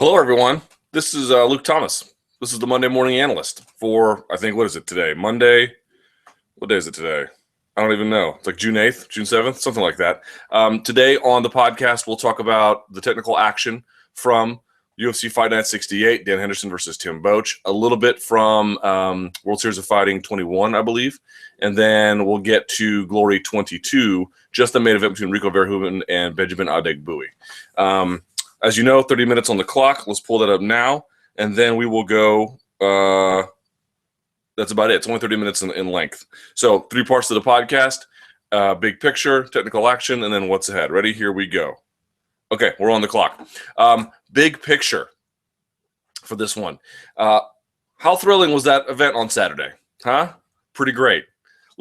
Hello, everyone. This is Luke Thomas. This is the Monday Morning Analyst for, I think, what is it today? Monday? What day is it today? I don't even know. It's like June 8th, June 7th, something like that. Today on the podcast, we'll talk about the technical action from UFC Fight Night 68, Dan Henderson versus Tim Boetsch, a little bit from World Series of Fighting 21, I believe, and then we'll get to Glory 22, just the main event between Rico Verhoeven and Benjamin Adegbuyi. As you know, 30 minutes on the clock. Let's pull that up now, and then we will go. That's about it. It's only 30 minutes in length. So 3 parts of the podcast, big picture, technical action, and then what's ahead. Ready? Here we go. Okay, we're on the clock. Big picture for this one. How thrilling was that event on Saturday? Huh? Pretty great.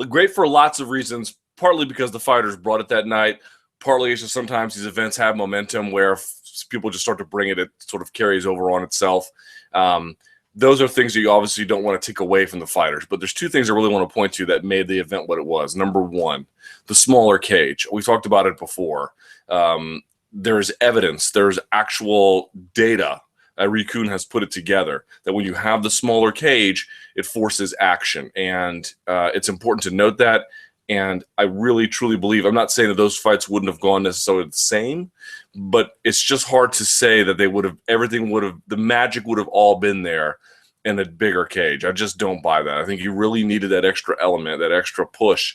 Great for lots of reasons, partly because the fighters brought it that night. Partly it's just sometimes these events have momentum where people just start to bring it, it sort of carries over on itself. Those are things that you obviously don't want to take away from the fighters. But there's 2 things I really want to point to that made the event what it was. Number one, the smaller cage. We talked about it before. There's evidence. There's actual data. Rico has put it together that when you have the smaller cage, it forces action. And it's important to note that. And I really, truly believe, I'm not saying that those fights wouldn't have gone necessarily the same, but it's just hard to say that they would have, the magic would have all been there in a bigger cage. I just don't buy that. I think you really needed that extra element, that extra push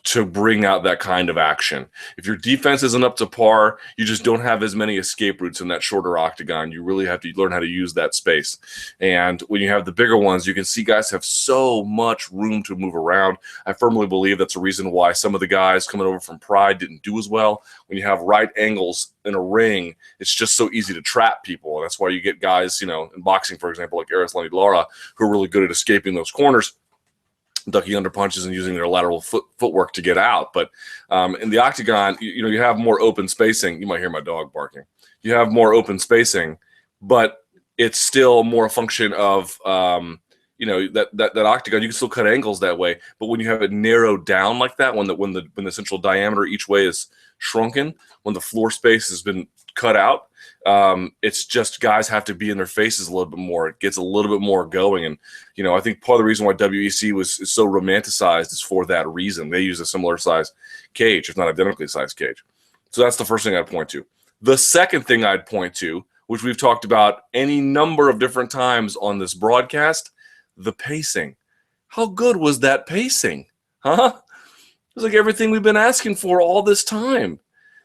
to bring out that kind of action. If your defense isn't up to par, you just don't have as many escape routes in that shorter octagon. You really have to learn how to use that space. And when you have the bigger ones, you can see guys have so much room to move around. I firmly believe that's a reason why some of the guys coming over from Pride didn't do as well. When you have right angles in a ring, it's just so easy to trap people. And that's why you get guys, in boxing, for example, like Arislani Lara, who are really good at escaping those corners, ducking under punches and using their lateral footwork to get out. But in the octagon, you have more open spacing. You might hear my dog barking. You have more open spacing, but it's still more a function of that octagon. You can still cut angles that way, but when you have it narrowed down like that, when the central diameter each way is shrunken, when the floor space has been cut out, it's just guys have to be in their faces a little bit more. It gets a little bit more going. And, I think part of the reason why WEC is so romanticized is for that reason. They use a similar size cage, if not identically sized cage. So that's the first thing I'd point to. The second thing I'd point to, which we've talked about any number of different times on this broadcast, the pacing. How good was that pacing? Huh? It was like everything we've been asking for all this time.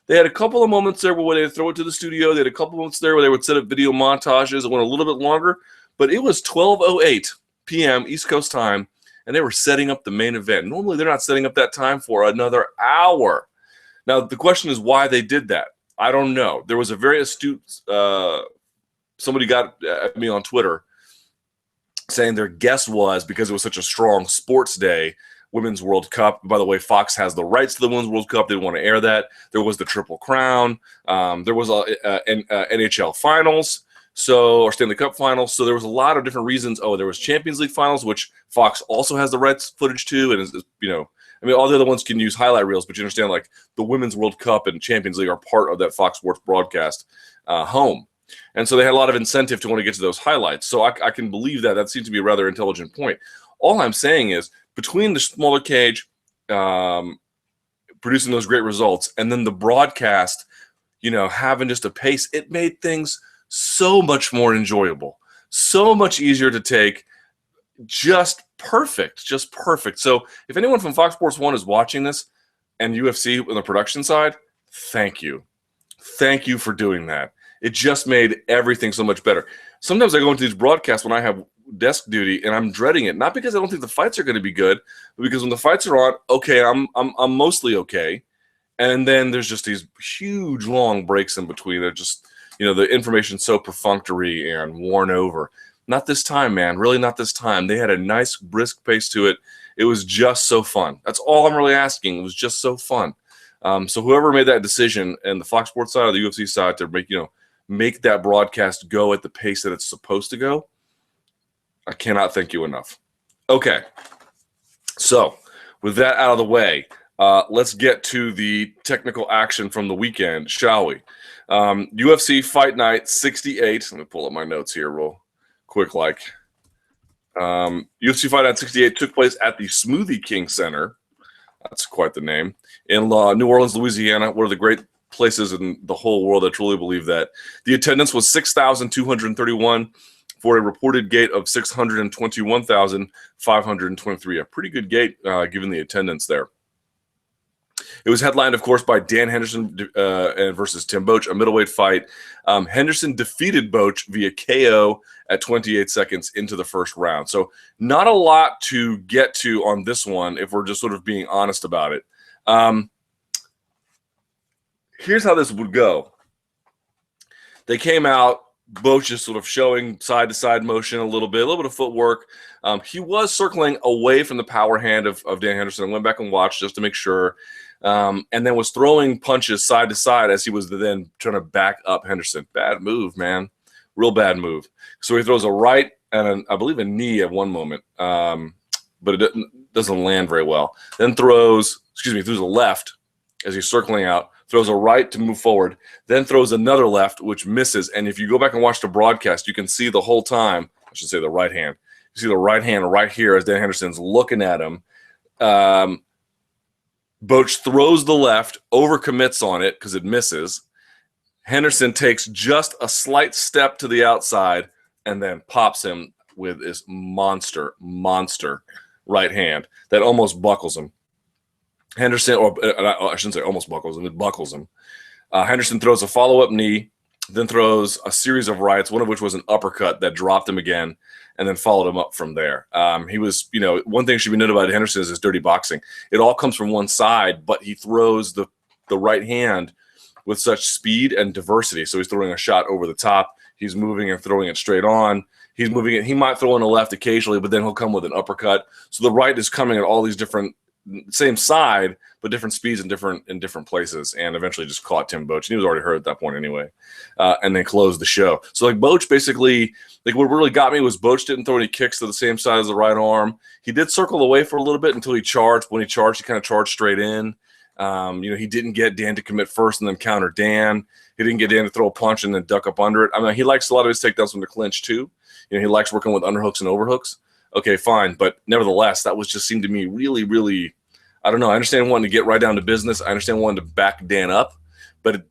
They had a couple of moments there where they would throw it to the studio. They had a couple of moments there where they would set up video montages. It went a little bit longer, but it was 12:08 p.m. East Coast time, and they were setting up the main event. Normally, they're not setting up that time for another hour. Now, the question is why they did that. I don't know. There was a very astute somebody got at me on Twitter saying their guess was because it was such a strong sports day, Women's World Cup. By the way, Fox has the rights to the Women's World Cup. They didn't want to air that. There was the Triple Crown. There was NHL Finals, or Stanley Cup Finals. So there was a lot of different reasons. Oh, there was Champions League Finals, which Fox also has the rights footage to. And all the other ones can use highlight reels, but you understand, like, the Women's World Cup and Champions League are part of that Fox Sports broadcast home. And so they had a lot of incentive to want to get to those highlights. So I can believe that. That seems to be a rather intelligent point. All I'm saying is, between the smaller cage, producing those great results, and then the broadcast, having just a pace, it made things so much more enjoyable, so much easier to take, just perfect. So if anyone from Fox Sports 1 is watching this and UFC on the production side, thank you. Thank you for doing that. It just made everything so much better. Sometimes I go into these broadcasts when I have desk duty, and I'm dreading it. Not because I don't think the fights are going to be good, but because when the fights are on, okay, I'm mostly okay, and then there's just these huge long breaks in between. They're just, the information's so perfunctory and worn over. Not this time, man. Really, not this time. They had a nice brisk pace to it. It was just so fun. That's all I'm really asking. It was just so fun. So whoever made that decision, and the Fox Sports side or the UFC side, to make that broadcast go at the pace that it's supposed to go, I cannot thank you enough. Okay, so with that out of the way, Let's get to the technical action from the weekend, shall we? UFC Fight Night 68. Let me pull up my notes here real quick. UFC Fight Night 68 took place at the Smoothie King Center. That's quite the name. In New Orleans, Louisiana, one of the great places in the whole world. I truly believe that. The attendance was 6,231 for a reported gate of 621,523. A pretty good gate given the attendance there. It was headlined, of course, by Dan Henderson versus Tim Boetsch, a middleweight fight. Henderson defeated Boetsch via KO at 28 seconds into the first round. So not a lot to get to on this one if we're just sort of being honest about it. Here's how this would go. They came out, Boetsch just sort of showing side-to-side motion a little bit of footwork. He was circling away from the power hand of Dan Henderson. I went back and watched just to make sure. And then was throwing punches side to side as he was then trying to back up Henderson. Bad move, man. Real bad move. So he throws a right and I believe a knee at one moment, but it doesn't land very well. Then throws a left as he's circling out, throws a right to move forward, then throws another left, which misses. And if you go back and watch the broadcast, you can see the whole time, I should say the right hand. You see the right hand right here as Dan Henderson's looking at him. Boetsch throws the left, overcommits on it because it misses. Henderson takes just a slight step to the outside and then pops him with his monster right hand that almost buckles him. Henderson, or I shouldn't say almost buckles him, it buckles him. Henderson throws a follow-up knee, then throws a series of rights, one of which was an uppercut that dropped him again, and then followed him up from there. He was, one thing should be noted about Henderson is his dirty boxing. It all comes from one side, but he throws the right hand with such speed and diversity. So he's throwing a shot over the top. He's moving and throwing it straight on. He's moving it. He might throw in a left occasionally, but then he'll come with an uppercut. So the right is coming at all these different, same side, but different speeds in different places, and eventually just caught Tim Boetsch. He was already hurt at that point anyway, and then closed the show. So Boetsch basically, what really got me was Boetsch didn't throw any kicks to the same side as the right arm. He did circle away for a little bit until he charged. When he charged, he kind of charged straight in. He didn't get Dan to commit first and then counter Dan. He didn't get Dan to throw a punch and then duck up under it. I mean, he likes a lot of his takedowns from the clinch too. He likes working with underhooks and overhooks. Okay, fine. But nevertheless, that was just seemed to me really, really, I don't know. I understand wanting to get right down to business. I understand wanting to back Dan up. But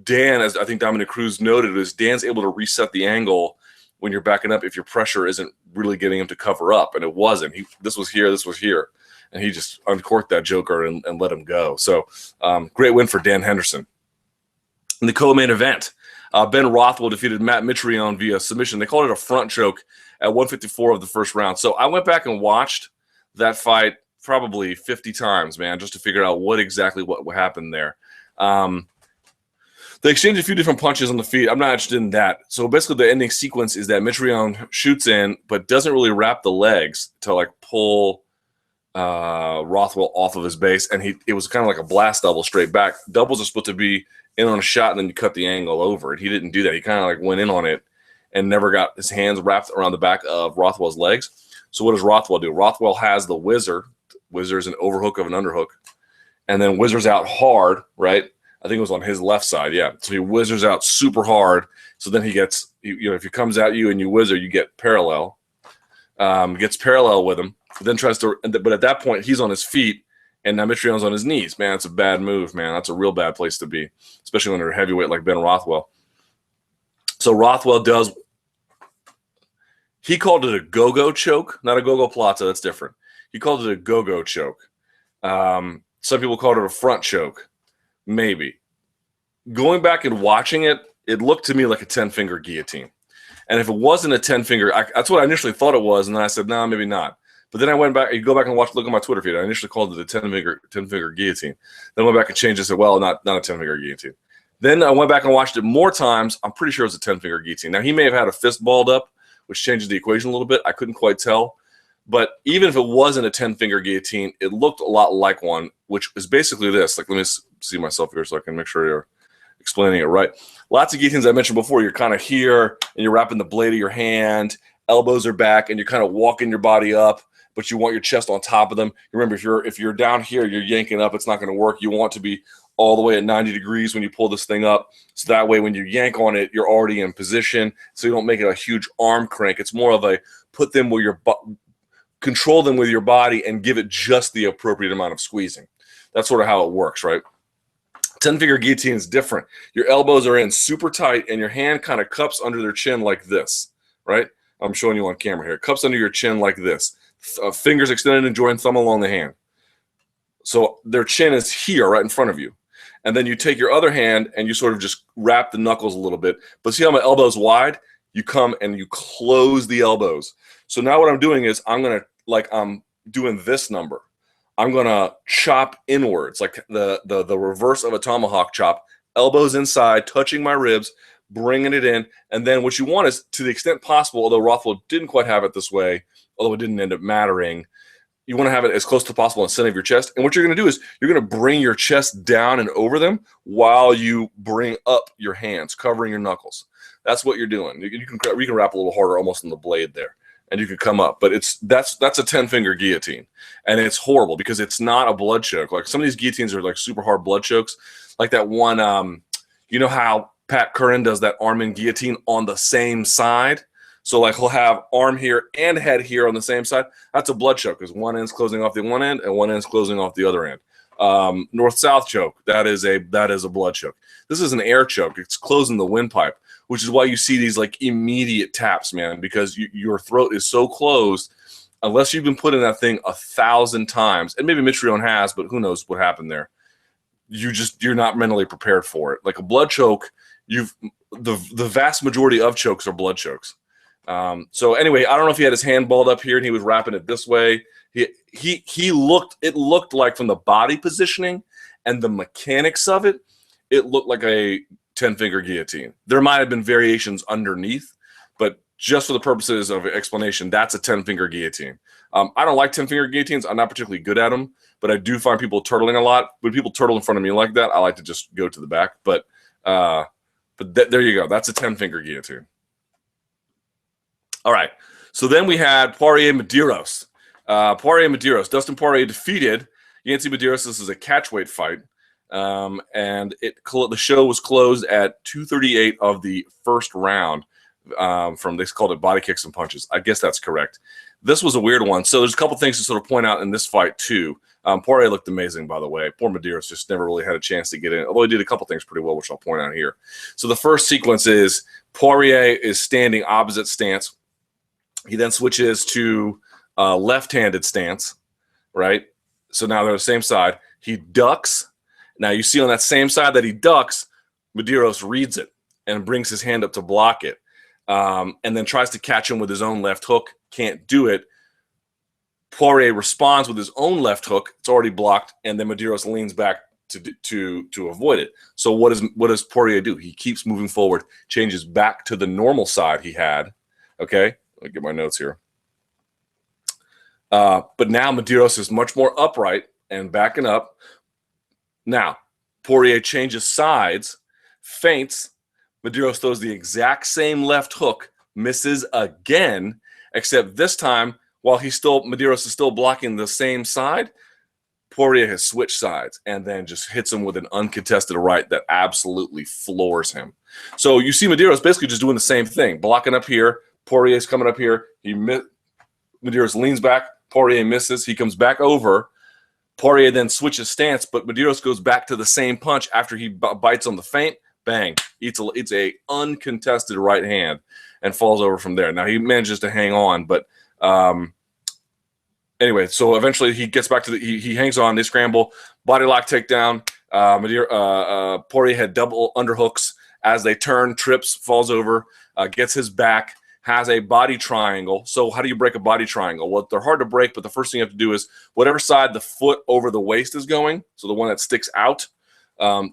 Dan, as I think Dominic Cruz noted, is Dan's able to reset the angle when you're backing up if your pressure isn't really getting him to cover up. And it wasn't. This was here. And he just uncorked that joker and let him go. So great win for Dan Henderson. In the co-main event, Ben Rothwell defeated Matt Mitrione via submission. They called it a front choke at 154 of the first round. So I went back and watched that fight probably 50 times, man, just to figure out what happened there. They exchanged a few different punches on the feet. I'm not interested in that. So basically the ending sequence is that Mitrione shoots in but doesn't really wrap the legs to pull Rothwell off of his base, and it was kind of like a blast double straight back. Doubles are supposed to be in on a shot and then you cut the angle over it. He didn't do that. He kind of went in on it and never got his hands wrapped around the back of Rothwell's legs. So what does Rothwell do? Rothwell has the whizzer. Whizzer's an overhook of an underhook, and then whizzers out hard, right? I think it was on his left side, yeah. So he whizzers out super hard. So then he gets, if he comes at you and you whizzer, you get parallel. Gets parallel with him. Then tries to, but at that point he's on his feet, and now Mitrione's on his knees. Man, that's a bad move, man. That's a real bad place to be, especially when they're heavyweight like Ben Rothwell. So Rothwell he called it a go-go choke, not a go-go plata. That's different. He called it a go-go choke. Some people called it a front choke, maybe. Going back and watching it, it looked to me like a 10-finger guillotine. And if it wasn't a 10-finger, that's what I initially thought it was, and then I said, no, maybe not. But then I went back, you go back and look at my Twitter feed. I initially called it a 10-finger guillotine. Then I went back and changed it and said, well, not a 10-finger guillotine. Then I went back and watched it more times. I'm pretty sure it was a 10-finger guillotine. Now, he may have had a fist balled up, which changes the equation a little bit. I couldn't quite tell. But even if it wasn't a 10-finger guillotine, it looked a lot like one, which is basically this. Let me see myself here so I can make sure you're explaining it right. Lots of guillotines I mentioned before, you're kind of here, and you're wrapping the blade of your hand, elbows are back, and you're kind of walking your body up. but you want your chest on top of them. Remember, if you're down here, you're yanking up, it's not going to work. You want to be all the way at 90 degrees when you pull this thing up. So that way when you yank on it, you're already in position. So you don't make it a huge arm crank. It's more of a put them where your control them with your body and give it just the appropriate amount of squeezing. That's sort of how it works, right? 10-finger guillotine is different. Your elbows are in super tight and your hand kind of cups under their chin like this, right? I'm showing you on camera here. Cups under your chin like this. Fingers extended and joined, thumb along the hand. So their chin is here right in front of you. And then you take your other hand and you sort of just wrap the knuckles a little bit. But see how my elbow's wide? You come and you close the elbows. So now what I'm doing is I'm doing this number. I'm going to chop inwards, like the reverse of a tomahawk chop. Elbows inside, touching my ribs, bringing it in. And then what you want is, to the extent possible, although Rothwell didn't quite have it this way, although it didn't end up mattering, you want to have it as close to possible in the center of your chest. And what you're going to do is you're going to bring your chest down and over them while you bring up your hands, covering your knuckles. That's what you're doing. You can wrap a little harder almost on the blade there, and you can come up. But that's a 10-finger guillotine. And it's horrible because it's not a blood choke. Like some of these guillotines are like super hard blood chokes. Like that one, you know how Pat Curran does that arm in guillotine on the same side? So like he'll have arm here and head here on the same side. That's a blood choke because one end's closing off the one end and one end's closing off the other end. North-south choke, that is a blood choke. This is an air choke. It's closing the windpipe, which is why you see these like immediate taps, man, because your throat is so closed. Unless you've been put in that thing 1,000 times, and maybe Mitrione has, but who knows what happened there. You're not mentally prepared for it. Like a blood choke, the vast majority of chokes are blood chokes. So anyway, I don't know if he had his hand balled up here and he was wrapping it this way. It looked like from the body positioning and the mechanics of it, it looked like a 10-finger guillotine. There might have been variations underneath, but just for the purposes of explanation, that's a 10-finger guillotine. I don't like 10-finger guillotines. I'm not particularly good at them, but I do find people turtling a lot. When people turtle in front of me like that, I like to just go to the back. But there you go. That's a 10-finger guillotine. All right. So then we had Poirier-Medeiros. Dustin Poirier defeated Yancy Medeiros. This is a catchweight fight. And the show was closed at 2:38 of the first round. They called it body kicks and punches. I guess that's correct. This was a weird one. So there's a couple things to sort of point out in this fight too. Poirier looked amazing, by the way. Poor Medeiros just never really had a chance to get in, although he did a couple things pretty well, which I'll point out here. So the first sequence is Poirier is standing opposite stance. He then switches to left-handed stance, right? So now they're the same side. He ducks. Now you see on that same side that he ducks, Medeiros reads it and brings his hand up to block it. And then tries to catch him with his own left hook. Can't do it. Poirier responds with his own left hook. It's already blocked, and then Medeiros leans back to avoid it. So what does Poirier do? He keeps moving forward, changes back to the normal side he had. Okay, let me get my notes here. But now Medeiros is much more upright and backing up. Now Poirier changes sides, feints. Medeiros throws the exact same left hook, misses again, except this time, while Medeiros is still blocking the same side, Poirier has switched sides and then just hits him with an uncontested right that absolutely floors him. So you see Medeiros basically just doing the same thing, blocking up here. Poirier's coming up here. Medeiros leans back. Poirier misses. He comes back over. Poirier then switches stance, but Medeiros goes back to the same punch after he bites on the feint. Bang. It's a uncontested right hand and falls over from there. Now, he manages to hang on, but anyway, so eventually he gets back to he hangs on. They scramble. Body lock takedown. Poirier had double underhooks as they turn, trips, falls over, gets his back, has a body triangle. So how do you break a body triangle? Well, they're hard to break, but the first thing you have to do is whatever side the foot over the waist is going, so the one that sticks out,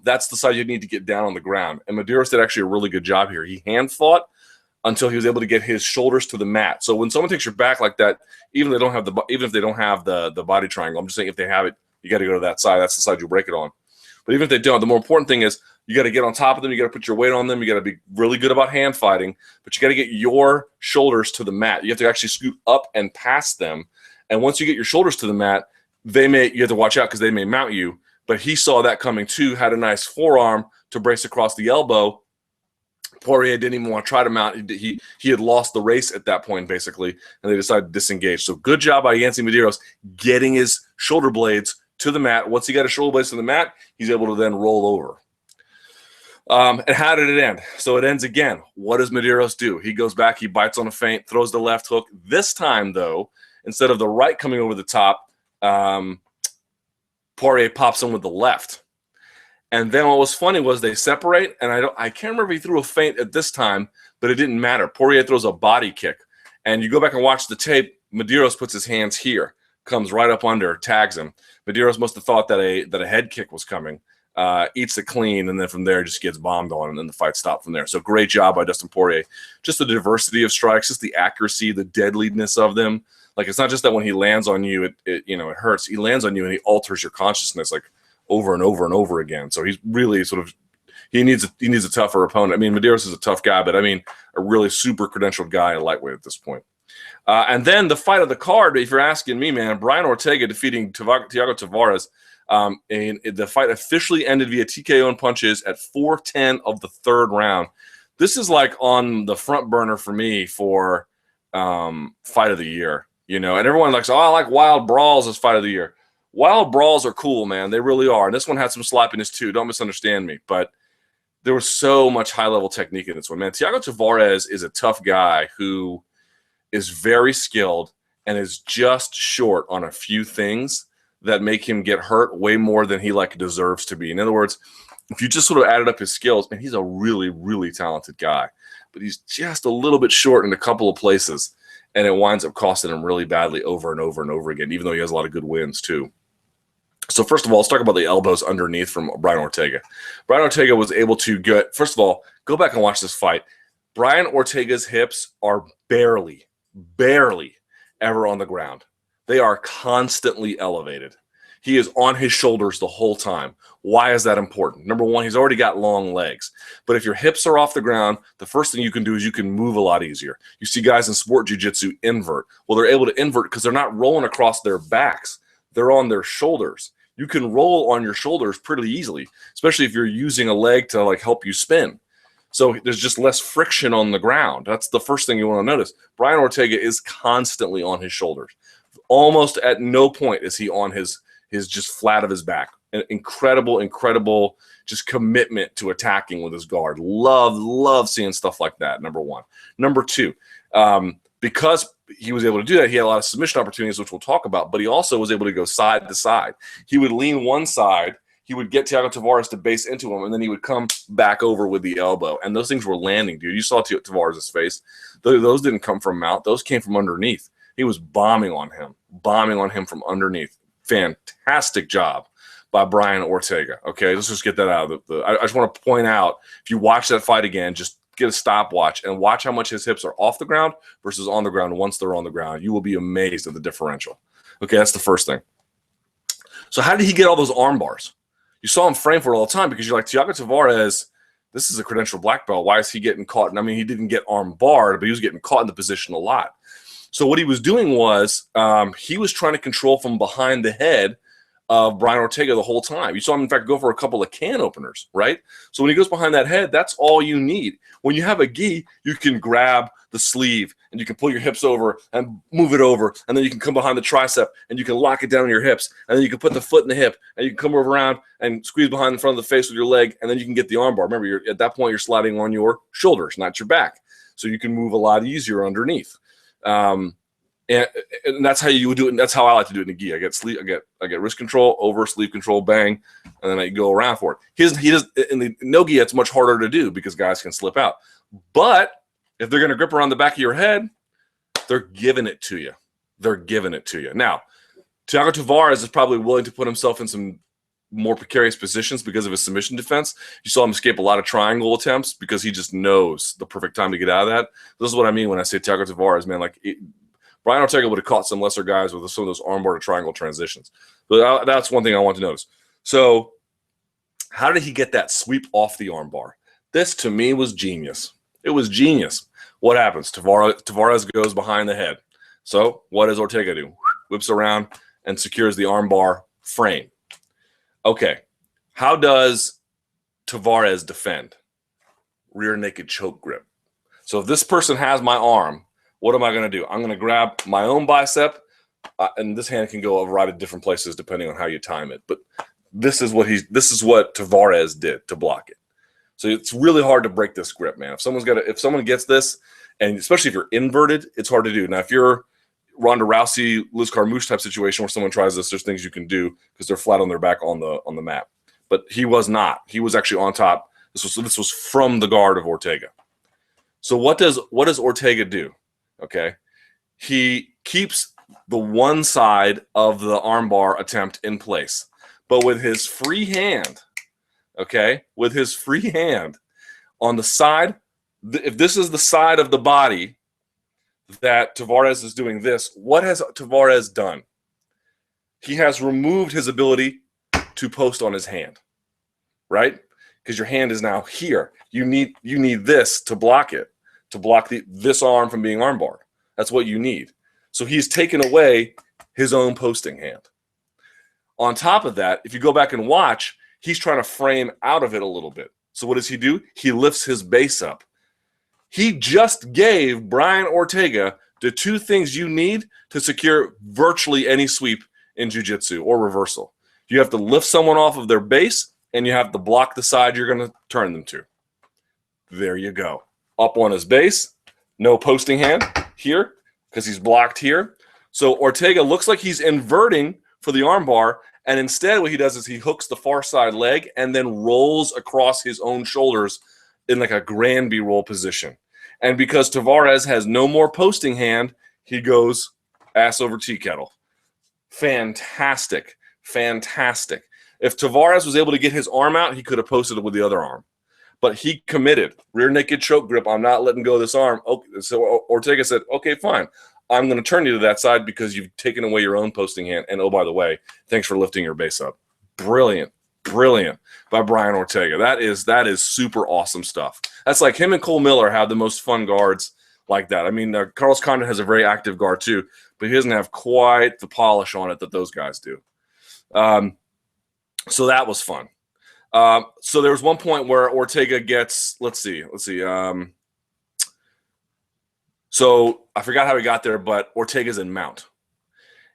that's the side you need to get down on the ground. And Medeiros did actually a really good job here. He hand fought until he was able to get his shoulders to the mat. So when someone takes your back like that, even if they don't have the body triangle, I'm just saying if they have it, you got to go to that side. That's the side you break it on. But even if they don't, the more important thing is you got to get on top of them. You got to put your weight on them. You got to be really good about hand fighting, but you got to get your shoulders to the mat. You have to actually scoot up and past them And once you get your shoulders to the mat, you have to watch out because they may mount you. But he saw that coming too, had a nice forearm to brace across the elbow. Poirier didn't even want to try to mount. He had lost the race at that point, basically, and they decided to disengage. So good job by Yancy Medeiros getting his shoulder blades to the mat. Once he got his shoulder blades to the mat, he's able to then roll over. And how did it end? So it ends again. What does Medeiros do? He goes back, he bites on a feint, throws the left hook. This time, though, instead of the right coming over the top, Poirier pops him with the left. And then what was funny was they separate, and I can't remember if he threw a feint at this time, but it didn't matter. Poirier throws a body kick. And you go back and watch the tape, Medeiros puts his hands here, comes right up under, tags him. Medeiros must have thought that a head kick was coming, eats it clean, and then from there just gets bombed on, and then the fight stopped from there. So great job by Dustin Poirier. Just the diversity of strikes, just the accuracy, the deadliness of them. Like, it's not just that when he lands on you, it hurts. He lands on you and he alters your consciousness, like, over and over and over again. So he's really sort of he needs a tougher opponent. I mean, Medeiros is a tough guy, but I mean a really super credentialed guy at lightweight at this point. And then the fight of the card, if you're asking me, man, Brian Ortega defeating Thiago Tavares. And the fight officially ended via TKO and punches at 4:10 of the third round. This is like on the front burner for me for fight of the year, and everyone likes, I like wild brawls as fight of the year. Wild brawls are cool, man. They really are. And this one had some sloppiness too. Don't misunderstand me. But there was so much high-level technique in this one, man. Thiago Tavares is a tough guy who is very skilled and is just short on a few things that make him get hurt way more than he deserves to be. In other words, if you just sort of added up his skills, man, he's a really, really talented guy. But he's just a little bit short in a couple of places, and it winds up costing him really badly over and over and over again, even though he has a lot of good wins too. So first of all, let's talk about the elbows underneath from Brian Ortega. Brian Ortega was able to get, first of all, go back and watch this fight. Brian Ortega's hips are barely ever on the ground. They are constantly elevated. He is on his shoulders the whole time. Why is that important? Number one, he's already got long legs. But if your hips are off the ground, the first thing you can do is you can move a lot easier. You see guys in sport jiu-jitsu invert. Well, they're able to invert because they're not rolling across their backs. They're on their shoulders. You can roll on your shoulders pretty easily, especially if you're using a leg to help you spin. So there's just less friction on the ground. That's the first thing you want to notice. Brian Ortega is constantly on his shoulders. Almost at no point is he on his just flat of his back. An incredible just commitment to attacking with his guard. Love seeing stuff like that, number one. Number two, because he was able to do that, he had a lot of submission opportunities, which we'll talk about, but he also was able to go side to side. He would lean one side, he would get Thiago Tavares to base into him, and then he would come back over with the elbow. And those things were landing, dude. You saw Tavares' face. Those didn't come from mount. Those came from underneath. He was bombing on him from underneath. Fantastic job by Brian Ortega. Okay, let's just get that out of I just want to point out, if you watch that fight again, just get a stopwatch and watch how much his hips are off the ground versus on the ground. Once they're on the ground, you will be amazed at the differential. Okay, that's the first thing. So how did he get all those arm bars? You saw him frame for it all the time because you're like, Thiago Tavares, this is a credentialed black belt. Why is he getting caught? I mean, he didn't get arm barred, but he was getting caught in the position a lot. So what he was doing was he was trying to control from behind the head of Brian Ortega the whole time. You saw him, in fact, go for a couple of can openers, right? So when he goes behind that head, that's all you need. When you have a gi, you can grab the sleeve and you can pull your hips over and move it over, and then you can come behind the tricep and you can lock it down on your hips, and then you can put the foot in the hip and you can come over around and squeeze behind the front of the face with your leg, and then you can get the arm bar. Remember, at that point, you're sliding on your shoulders, not your back. So you can move a lot easier underneath. And that's how you would do it. And that's how I like to do it in a gi. I get wrist control, over sleeve control, bang, and then I go around for it. He does in the no gi. It's much harder to do because guys can slip out. But if they're going to grip around the back of your head, they're giving it to you. Now, Thiago Tavares is probably willing to put himself in some more precarious positions because of his submission defense. You saw him escape a lot of triangle attempts because he just knows the perfect time to get out of that. This is what I mean when I say Thiago Tavares, man. Brian Ortega would have caught some lesser guys with some of those armbar to triangle transitions. But that's one thing I want to notice. So how did he get that sweep off the armbar? This, to me, was genius. It was genius. What happens? Tavares goes behind the head. So what does Ortega do? whips around, and secures the armbar frame. Okay, how does Tavares defend? Rear naked choke grip. So if this person has my arm, what am I going to do? I'm going to grab my own bicep, and this hand can go a variety of different places depending on how you time it. But this is what Tavares did to block it. So it's really hard to break this grip, man. If someone gets this, and especially if you're inverted, it's hard to do. Now, if you're Ronda Rousey, Liz Carmouche type situation where someone tries this, there's things you can do because they're flat on their back on the mat. But he was not. He was actually on top. This was from the guard of Ortega. So what does Ortega do? Okay, he keeps the one side of the armbar attempt in place, but with his free hand. Okay, with his free hand on the side, if this is the side of the body that Tavares is doing this, what has Tavares done? He has removed his ability to post on his hand, right? Because your hand is now here. You need this to block it, to block this arm from being armbarred. That's what you need. So he's taken away his own posting hand. On top of that, if you go back and watch, he's trying to frame out of it a little bit. So what does he do? He lifts his base up. He just gave Brian Ortega the two things you need to secure virtually any sweep in jiu-jitsu or reversal. You have to lift someone off of their base, and you have to block the side you're going to turn them to. There you go. Up on his base, no posting hand here because he's blocked here. So Ortega looks like he's inverting for the armbar, and instead what he does is he hooks the far side leg and then rolls across his own shoulders in like a Granby roll position. And because Tavares has no more posting hand, he goes ass over tea kettle. Fantastic. Fantastic. If Tavares was able to get his arm out, he could have posted it with the other arm. But he committed. Rear naked choke grip. I'm not letting go of this arm. Okay, so Ortega said, okay, fine. I'm going to turn you to that side because you've taken away your own posting hand. And, oh, by the way, thanks for lifting your base up. Brilliant. Brilliant by Brian Ortega. That is super awesome stuff. That's like him and Cole Miller have the most fun guards like that. I mean, Carlos Condit has a very active guard too, but he doesn't have quite the polish on it that those guys do. So that was fun. So there was one point where Ortega gets, let's see. So I forgot how he got there, but Ortega's in mount.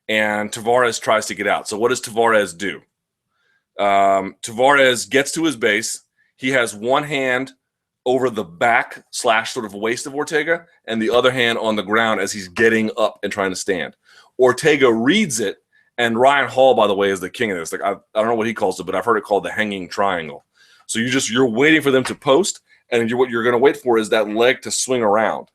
And Tavares tries to get out. So what does Tavares do? Tavares gets to his base. He has one hand over the back / sort of waist of Ortega and the other hand on the ground as he's getting up and trying to stand. Ortega reads it, and Ryan Hall, by the way, is the king of this. Like I don't know what he calls it, but I've heard it called the hanging triangle. So you're waiting for them to post, and what you're going to wait for is that leg to swing around.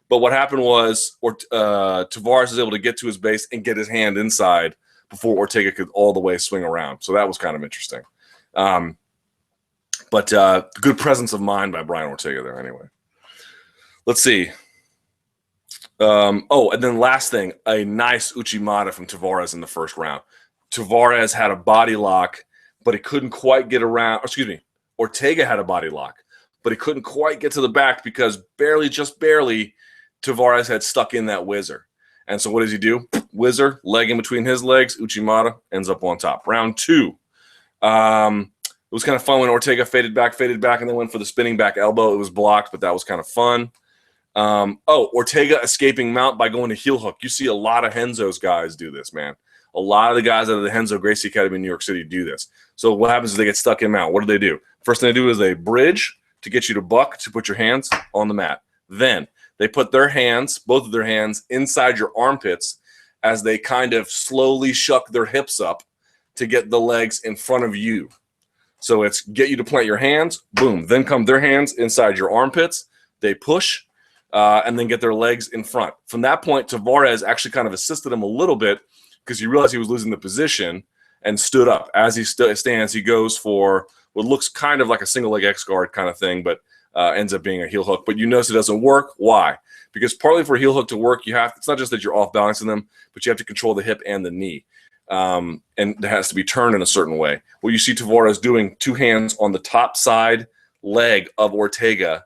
But what happened was Tavares was able to get to his base and get his hand inside before Ortega could all the way swing around. So that was kind of interesting. But good presence of mind by Brian Ortega there anyway. Let's see. And then last thing, a nice Uchimata from Tavares in the first round. Tavares had a body lock, but he couldn't quite get around. Ortega had a body lock, but he couldn't quite get to the back because just barely, Tavares had stuck in that whizzer. And so what does he do? Whizzer, leg in between his legs, Uchimata ends up on top. Round two. It was kind of fun when Ortega faded back, and then went for the spinning back elbow. It was blocked, but that was kind of fun. Ortega escaping mount by going to heel hook. You see a lot of Renzo's guys do this, man. A lot of the guys out of the Renzo Gracie Academy in New York City do this. So what happens is they get stuck in mount. What do? First thing they do is they bridge to get you to buck, to put your hands on the mat. Then they put both of their hands inside your armpits as they kind of slowly shuck their hips up to get the legs in front of you. So it's get you to plant your hands, boom. Then come their hands inside your armpits. They push, and then get their legs in front. From that point, Tavares actually kind of assisted him a little bit because he realized he was losing the position and stood up. As he stands, he goes for what looks kind of like a single leg X guard kind of thing, but ends up being a heel hook. But you notice it doesn't work. Why? Because partly for a heel hook to work, it's not just that you're off balancing them, but you have to control the hip and the knee. And it has to be turned in a certain way. What you see Tavares doing, two hands on the top side leg of Ortega,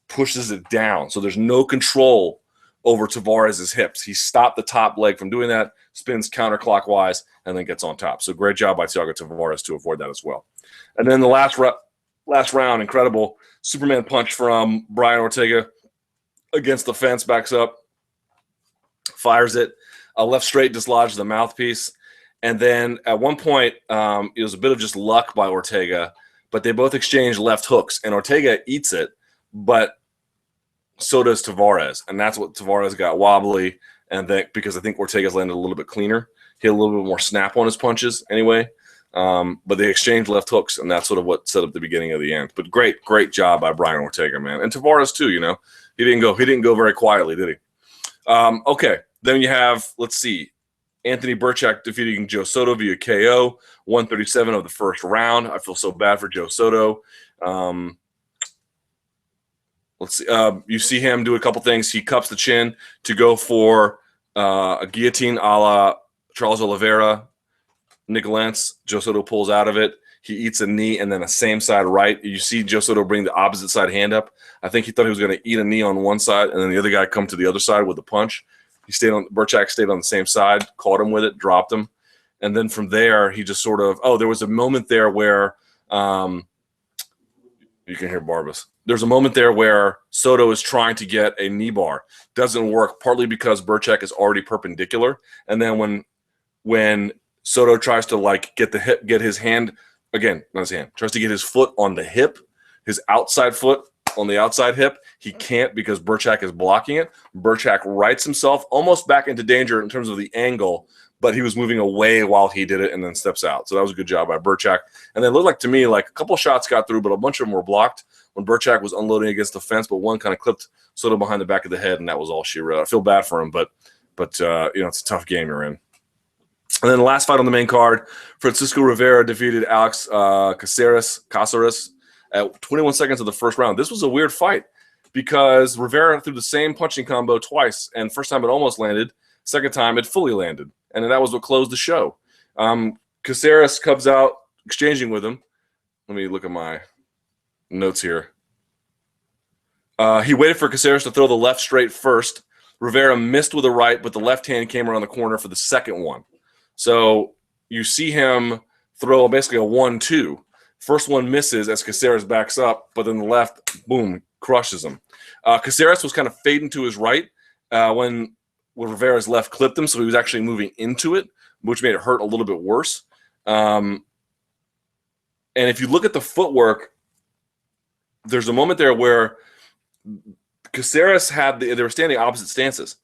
pushes it down. So there's no control over Tavares' hips. He stopped the top leg from doing that, spins counterclockwise, and then gets on top. So great job by Thiago Tavares to avoid that as well. And then the last round, incredible Superman punch from Brian Ortega against the fence, backs up, fires it. Left straight dislodges the mouthpiece. And then at one point, it was a bit of just luck by Ortega, but they both exchanged left hooks, and Ortega eats it, but so does Tavares, and that's what Tavares got wobbly, and then because I think Ortega's landed a little bit cleaner. He had a little bit more snap on his punches anyway, but they exchanged left hooks, and that's sort of what set up the beginning of the end. But great job by Brian Ortega, man, and Tavares too. You know, he didn't go very quietly, did he? Okay, then you have, let's see, Anthony Burchak defeating Joe Soto via KO, 137 of the first round. I feel so bad for Joe Soto. Let's see. You see him do a couple things. He cups the chin to go for a guillotine a la Charles Oliveira, Nicolens. Joe Soto pulls out of it. He eats a knee and then a same side right. You see Joe Soto bring the opposite side hand up. I think he thought he was going to eat a knee on one side, and then the other guy come to the other side with a punch. Burchak stayed on the same side, caught him with it, dropped him. And then from there, he just sort of, there was a moment there where you can hear Barbas. There's a moment there where Soto is trying to get a knee bar. Doesn't work, partly because Burchak is already perpendicular. And then when Soto tries to get his hand, again, not his hand, tries to get his foot on the hip, his outside foot on the outside hip, he can't because Burchak is blocking it. Burchak rights himself almost back into danger in terms of the angle, but he was moving away while he did it and then steps out. So that was a good job by Burchak. And then it looked like to me like a couple of shots got through, but a bunch of them were blocked when Burchak was unloading against the fence, but one kind of clipped Soto behind the back of the head, and that was all she wrote. I feel bad for him, but it's a tough game you're in. And then the last fight on the main card, Francisco Rivera defeated Alex Caceres at 21 seconds of the first round. This was a weird fight because Rivera threw the same punching combo twice, and first time it almost landed, second time it fully landed, and that was what closed the show. Caceres comes out exchanging with him. Let me look at my notes here. He waited for Caceres to throw the left straight first. Rivera missed with the right, but the left hand came around the corner for the second one. So you see him throw basically a 1-2. First one misses as Caceres backs up, but then the left, boom, crushes him. Caceres was kind of fading to his right when Rivera's left clipped him, so he was actually moving into it, which made it hurt a little bit worse. And if you look at the footwork, there's a moment there where Caceres they were standing opposite stances.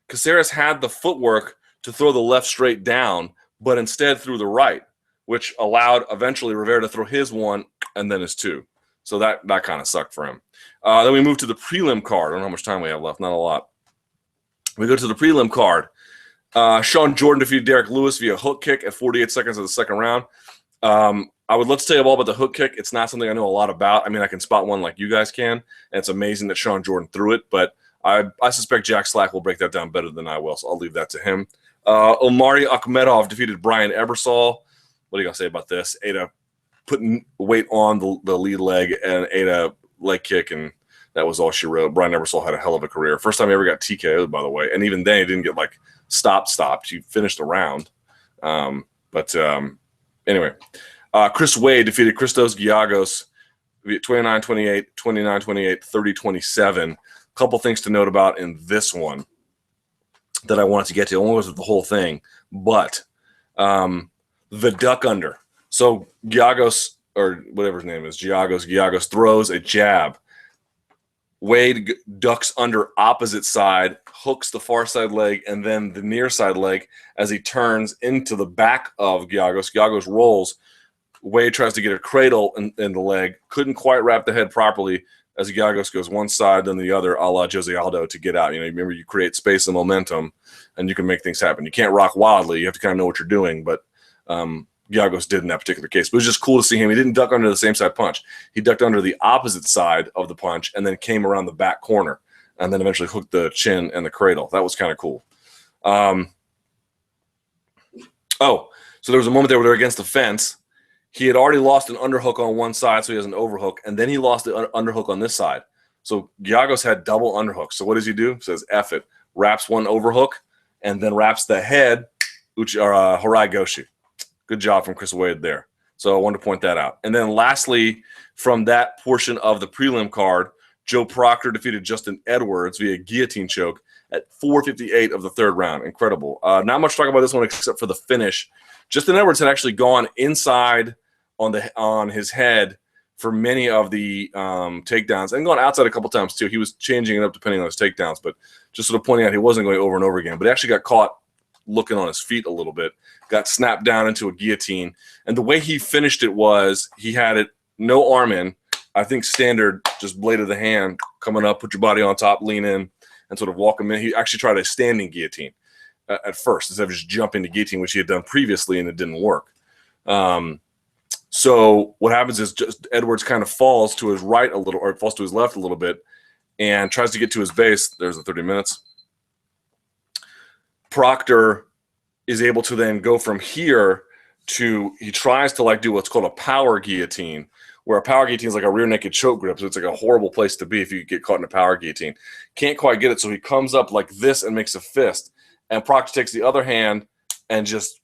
Caceres had the footwork to throw the left straight down, but instead threw the right, which allowed eventually Rivera to throw his one and then his two. So that kind of sucked for him. Then we move to the prelim card. I don't know how much time we have left. Not a lot. We go to the prelim card. Sean Jordan defeated Derek Lewis via hook kick at 48 seconds of the second round. I would love to tell you all about the hook kick. It's not something I know a lot about. I mean, I can spot one like you guys can, and it's amazing that Sean Jordan threw it, but I suspect Jack Slack will break that down better than I will, so I'll leave that to him. Omari Akhmedov defeated Brian Ebersol. What are you going to say about this? Ada putting weight on the lead leg and Ada leg kick, and that was all she wrote. Brian Ebersol had a hell of a career. First time he ever got TKO'd, by the way, and even then he didn't get stopped. He finished the round. Anyway. Chris Wade defeated Christos Giagos 29-28, 29-28, 30-27. A couple things to note about in this one that I wanted to get to. I won't go through the whole thing, but the duck under. So Giagos, or whatever his name is, Giagos throws a jab. Wade ducks under opposite side, hooks the far side leg, and then the near side leg as he turns into the back of Giagos. Giagos rolls. Wade tries to get a cradle in the leg, couldn't quite wrap the head properly as Giagos goes one side, then the other, a la Jose Aldo to get out. Remember, you create space and momentum, and you can make things happen. You can't rock wildly. You have to kind of know what you're doing, but Giagos did in that particular case. But it was just cool to see him. He didn't duck under the same side punch. He ducked under the opposite side of the punch and then came around the back corner and then eventually hooked the chin and the cradle. That was kind of cool. So there was a moment there where they're against the fence. He had already lost an underhook on one side, so he has an overhook, and then he lost the underhook on this side. So Giagos had double underhooks. So what does he do? He says, F it. wraps one overhook, and then wraps the head, Harai Goshi. Good job from Chris Wade there. So I wanted to point that out. And then lastly, from that portion of the prelim card, Joe Proctor defeated Justin Edwards via guillotine choke at 4:58 of the third round. Incredible. Not much to talk about this one except for the finish. Justin Edwards had actually gone inside on his head for many of the takedowns and gone outside a couple times too. He was changing it up depending on his takedowns, but just sort of pointing out he wasn't going over and over again. But he actually got caught looking on his feet a little bit, got snapped down into a guillotine. And the way he finished it was he had it no arm in. I think standard, just blade of the hand, coming up, put your body on top, lean in, and sort of walk him in. He actually tried a standing guillotine at first instead of just jumping to guillotine, which he had done previously, and it didn't work. So what happens is just Edwards kind of falls to his right a little, or falls to his left a little bit, and tries to get to his base. There's the 30 minutes. Proctor is able to then go from here to, he tries to like do what's called a power guillotine, where a power guillotine is like a rear naked choke grip. So it's like a horrible place to be if you get caught in a power guillotine. Can't quite get it. So he comes up like this and makes a fist. And Proctor takes the other hand and just,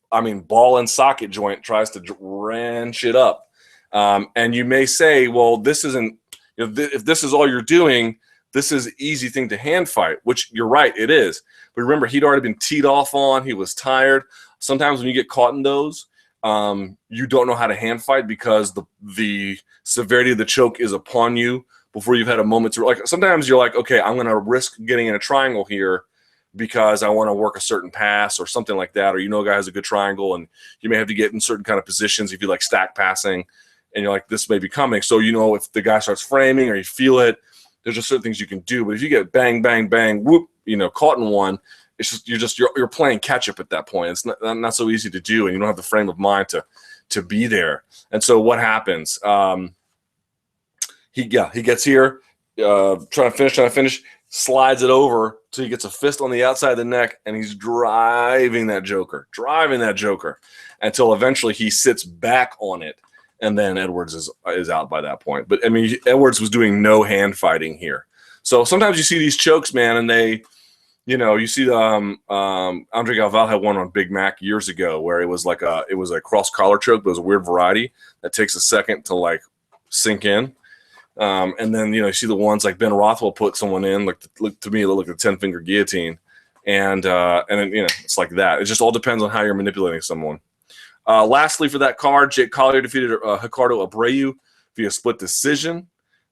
ball and socket joint, tries to wrench it up. And you may say, well, this isn't, if this is all you're doing, this is an easy thing to hand fight, which you're right, it is. But remember, he'd already been teed off on. He was tired. Sometimes when you get caught in those, you don't know how to hand fight because the severity of the choke is upon you before you've had a moment to, like, sometimes you're like, okay, I'm going to risk getting in a triangle here because I want to work a certain pass or something like that. Or, a guy has a good triangle and you may have to get in certain kind of positions if you like stack passing and you're like, this may be coming. So, if the guy starts framing or you feel it, there's just certain things you can do. But if you get bang, bang, bang, whoop, caught in one, it's just you're playing catch up at that point. It's not so easy to do, and you don't have the frame of mind to be there. And so what happens? He gets here, trying to finish, slides it over till he gets a fist on the outside of the neck, and he's driving that joker until eventually he sits back on it, and then Edwards is out by that point. But Edwards was doing no hand fighting here. So sometimes you see these chokes, man, and they. You see Andre Galval had one on Big Mac years ago where it was a cross collar choke, but it was a weird variety that takes a second to like sink in. And then, you see the ones like Ben Rothwell put someone in, to me, it looked like a 10-finger guillotine. And then, it's like that. It just all depends on how you're manipulating someone. Lastly, for that card, Jake Collier defeated Ricardo Abreu via split decision,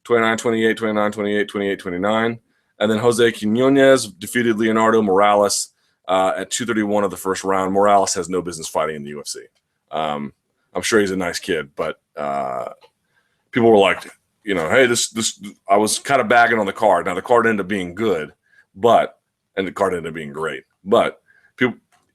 29-28, 29-28, 28-29. And then Jose Quinonez defeated Leonardo Morales at 2:31 of the first round. Morales has no business fighting in the UFC. I'm sure he's a nice kid, but people were like, hey, this. I was kind of bagging on the card. Now the card ended up being good, and the card ended up being great. But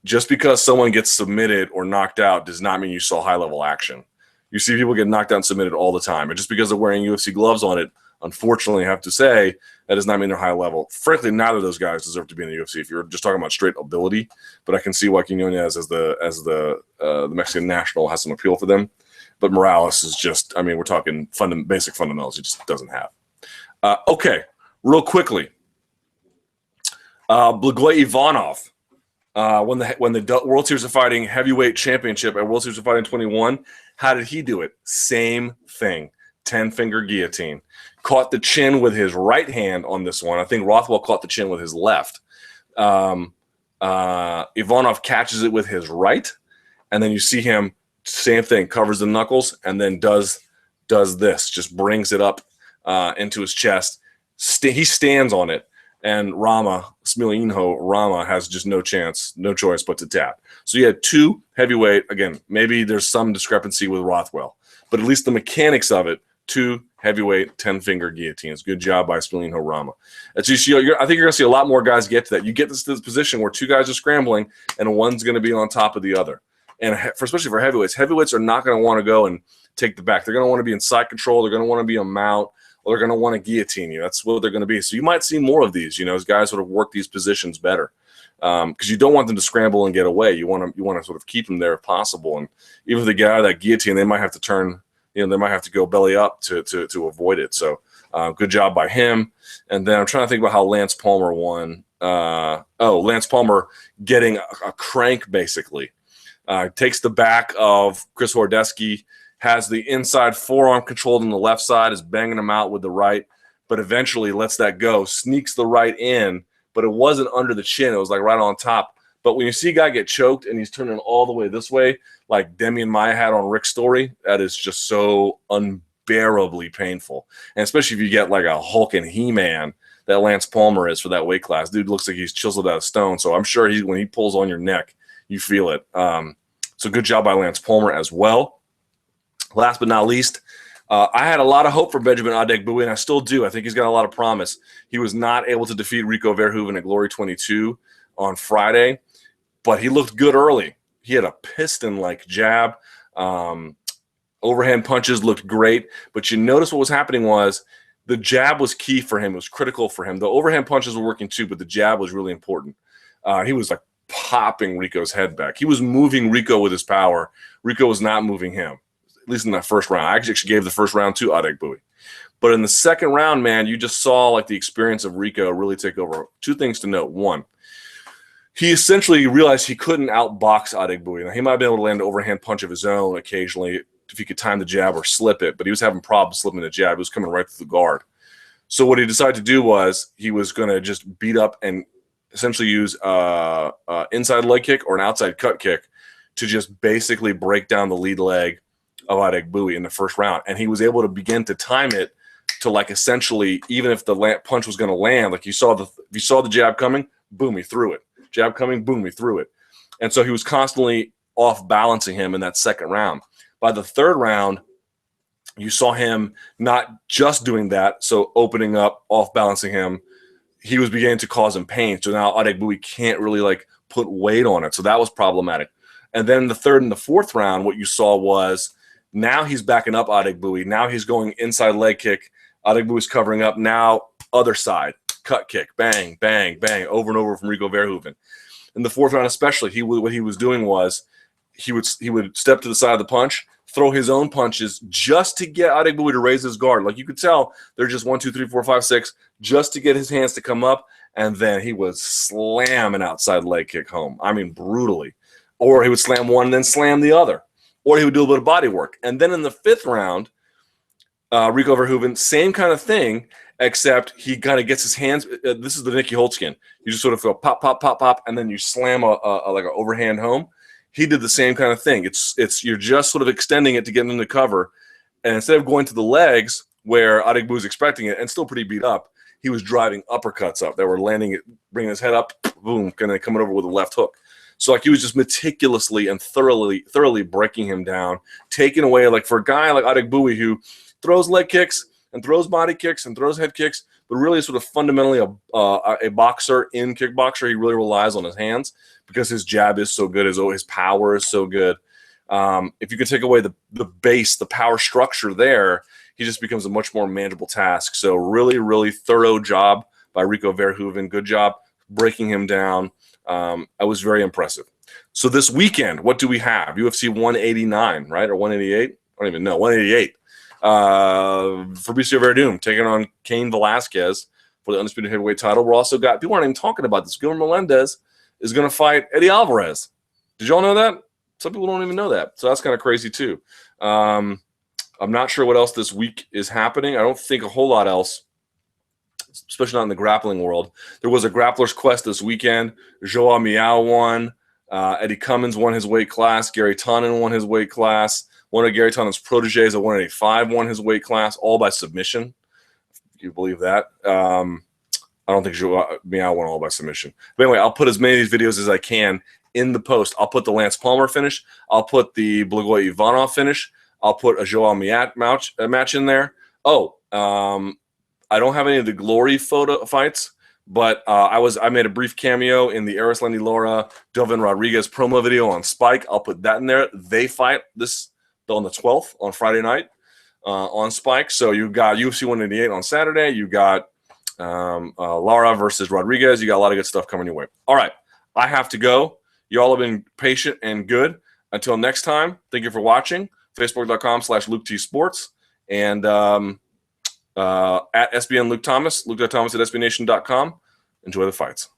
just because someone gets submitted or knocked out does not mean you saw high-level action. You see people get knocked out and submitted all the time, and just because they're wearing UFC gloves on it, unfortunately, I have to say that does not mean they're high level. Frankly, neither of those guys deserve to be in the UFC if you're just talking about straight ability. But I can see why Quinonez, as the Mexican national, has some appeal for them. But Morales is just, we're talking basic fundamentals. He just doesn't have. Okay, real quickly, Blagoi Ivanov won the World Series of Fighting Heavyweight Championship at World Series of Fighting 21. How did he do it? Same thing. 10-finger guillotine. Caught the chin with his right hand on this one. I think Rothwell caught the chin with his left. Ivanov catches it with his right, and then you see him, same thing, covers the knuckles, and then does this, just brings it up into his chest. He stands on it, and Smilianho Rama has just no choice but to tap. So you had two heavyweight. Again, maybe there's some discrepancy with Rothwell, but at least the mechanics of it, two heavyweight 10-finger guillotines. Good job by Smilianho Rama. I think you're going to see a lot more guys get to that. You get to this position where two guys are scrambling and one's going to be on top of the other. And especially for heavyweights are not going to want to go and take the back. They're going to want to be in side control. They're going to want to be a mount, or they're going to want to guillotine you. That's what they're going to be. So you might see more of these, as guys sort of work these positions better. Because you don't want them to scramble and get away. You want to sort of keep them there if possible. And even if they get out of that guillotine, they might have to turn. They might have to go belly up to avoid it. So good job by him. And then I'm trying to think about how Lance Palmer won Lance Palmer getting a crank, basically. Takes the back of Chris Hordesky, has the inside forearm controlled on the left side, is banging him out with the right, but eventually lets that go, sneaks the right in, but it wasn't under the chin. It was like right on top. But when you see a guy get choked and he's turning all the way this way, like Demian Maia had on Rick's story, that is just so unbearably painful. And especially if you get like a hulking He-Man that Lance Palmer is for that weight class. Dude looks like he's chiseled out of stone. So I'm sure when he pulls on your neck, you feel it. So good job by Lance Palmer as well. Last but not least, I had a lot of hope for Benjamin Adegbuyi, and I still do. I think he's got a lot of promise. He was not able to defeat Rico Verhoeven at Glory 22 on Friday, but he looked good early. He had a piston-like jab. Overhand punches looked great, but you notice what was happening was the jab was key for him. It was critical for him. The overhand punches were working too, but the jab was really important. He was like popping Rico's head back. He was moving Rico with his power. Rico was not moving him, at least in that first round. I actually gave the first round to Adegbuyi. But in the second round, man, you just saw like the experience of Rico really take over. Two things to note. One, he essentially realized he couldn't outbox Adegbuyi. Now, he might have been able to land an overhand punch of his own occasionally if he could time the jab or slip it, but he was having problems slipping the jab. It was coming right through the guard. So what he decided to do was he was going to just beat up and essentially use inside leg kick or an outside cut kick to just basically break down the lead leg of Adegbuyi in the first round. And he was able to begin to time it to like essentially, even if the punch was going to land, like if you saw the jab coming, boom, he threw it. Jab coming, boom, he threw it. And so he was constantly off balancing him in that second round. By the third round, you saw him not just doing that, so opening up, off balancing him, he was beginning to cause him pain. So now Adegbuyi can't really like put weight on it. So that was problematic. And then the third and the fourth round, what you saw was now he's backing up Adegbuyi. Now he's going inside leg kick. Adegbuyi's covering up. Now other side, cut kick, bang, bang, bang, over and over from Rico Verhoeven. In the fourth round especially, what he was doing was he would step to the side of the punch, throw his own punches just to get Adegbuyi to raise his guard. Like you could tell, they're just 1, 2, 3, 4, 5, 6, just to get his hands to come up, and then he would slam an outside leg kick home. I mean, brutally. Or he would slam one and then slam the other. Or he would do a bit of body work. And then in the fifth round, Rico Verhoeven, same kind of thing, except he kind of gets his hands. This is the Nicky Holtzkin. You just sort of go pop, pop, pop, pop, and then you slam like an overhand home. He did the same kind of thing. It's you're just sort of extending it to get into cover, and instead of going to the legs where Adegbuyi was expecting it and still pretty beat up, he was driving uppercuts up that were landing it, bringing his head up, boom, kind of coming over with a left hook. So like he was just meticulously and thoroughly breaking him down, taking away, like for a guy like Adegbuyi who throws leg kicks and throws body kicks and throws head kicks, but really sort of fundamentally a boxer in kickboxer. He really relies on his hands because his jab is so good, his power is so good. If you can take away the base, the power structure there, he just becomes a much more manageable task. So really, really thorough job by Rico Verhoeven. Good job breaking him down. I was very impressive. So this weekend, what do we have? UFC 189, right? Or 188? I don't even know. 188. Fabricio Verdum taking on Cain Velasquez for the undisputed heavyweight title. We're also got, people aren't even talking about this, Guillermo Melendez is going to fight Eddie Alvarez. Did y'all know that? Some people don't even know that. So that's kind of crazy too. I'm not sure what else this week is happening. I don't think a whole lot else, especially not in the grappling world. There was a Grappler's Quest this weekend. Joao Miao won. Eddie Cummins won his weight class. Gary Tonin won his weight class. One of Gary Tonin's proteges at 185 won his weight class, all by submission. If you believe that. I don't think Joao Miao won all by submission. But anyway, I'll put as many of these videos as I can in the post. I'll put the Lance Palmer finish. I'll put the Blagoi Ivanov finish. I'll put a Joao Miao match in there. Oh, I don't have any of the Glory photo fights, but I made a brief cameo in the Eris Lendy Lara Delvin Rodriguez promo video on Spike. I'll put that in there. They fight on the 12th on Friday night on Spike. So you've got UFC 188 on Saturday. You got Lara versus Rodriguez. You got a lot of good stuff coming your way. All right, I have to go. You all have been patient and good. Until next time, thank you for watching. Facebook.com/LukeTSports and at SBN Luke Thomas, Luke.Thomas at SBNation.com. Enjoy the fights.